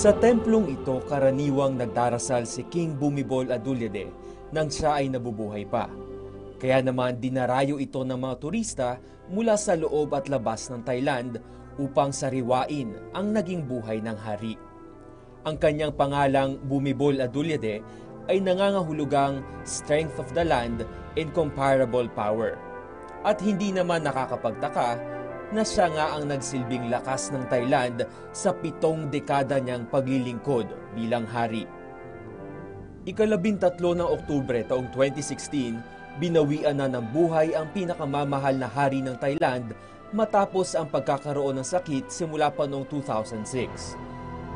Sa templong ito, karaniwang nagdarasal si King Bhumibol Adulyadej nang siya ay nabubuhay pa. Kaya naman dinarayo ito ng mga turista mula sa loob at labas ng Thailand upang sariwain ang naging buhay ng hari. Ang kanyang pangalang Bhumibol Adulyadej ay nangangahulugang strength of the land, incomparable power. At hindi naman nakakapagtaka na siya nga ang nagsilbing lakas ng Thailand sa 7 dekada niyang paglilingkod bilang hari. Ika-13 ng Oktubre taong 2016, binawian na ng buhay ang pinakamamahal na hari ng Thailand matapos ang pagkakaroon ng sakit simula pa noong 2006.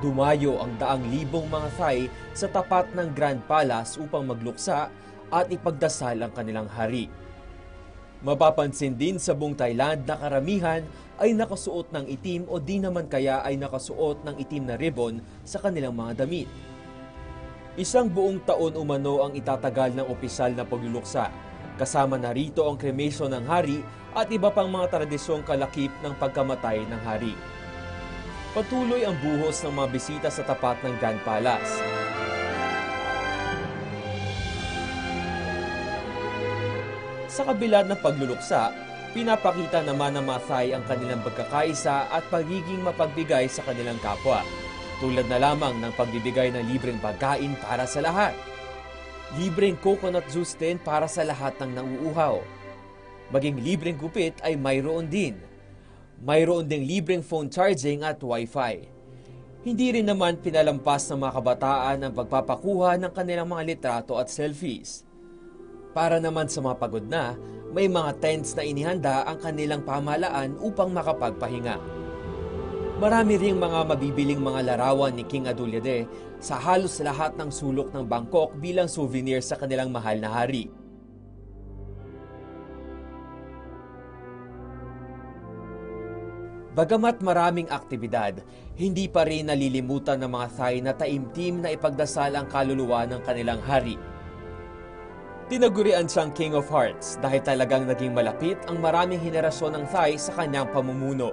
Dumayo ang daang libong mga Thai sa tapat ng Grand Palace upang magluksa at ipagdasal ang kanilang hari. Mapapansin din sa buong Thailand na karamihan ay nakasuot ng itim o di naman kaya ay nakasuot ng itim na ribbon sa kanilang mga damit. Isang buong taon umano ang itatagal ng opisyal na pagluluksa. Kasama na rito ang cremation ng hari at iba pang mga tradisyong kalakip ng pagkamatay ng hari. Patuloy ang buhos ng mga bisita sa tapat ng Grand Palace. Sa kabila ng pagluluksa, pinapakita naman ng mga Thai ang kanilang pagkakaisa at pagiging mapagbigay sa kanilang kapwa. Tulad na lamang ng pagbibigay ng libreng pagkain para sa lahat. Libreng coconut juice din para sa lahat ng nauuhaw. Maging libreng gupit ay mayroon din. Mayroon ding libreng phone charging at wifi. Hindi rin naman pinalampas ng mga kabataan ang pagpapakuha ng kanilang mga litrato at selfies. Para naman sa mga pagod na, may mga tents na inihanda ang kanilang pamahalaan upang makapagpahinga. Marami ring mga mabibiling mga larawan ni King Adulyadej sa halos lahat ng sulok ng Bangkok bilang souvenir sa kanilang mahal na hari. Bagamat maraming aktibidad, hindi pa rin nalilimutan ng mga Thai na taimtim na ipagdasal ang kaluluwa ng kanilang hari. Tinagurian siyang King of Hearts dahil talagang naging malapit ang maraming henerasyon ng Thai sa kanyang pamumuno.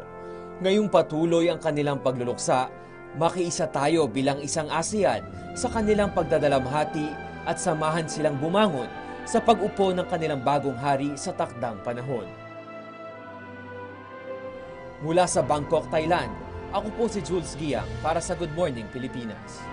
Ngayong patuloy ang kanilang pagluluksa, makiisa tayo bilang isang ASEAN sa kanilang pagdadalamhati at samahan silang bumangon sa pag-upo ng kanilang bagong hari sa takdang panahon. Mula sa Bangkok, Thailand, ako po si Jules Giang para sa Good Morning Pilipinas.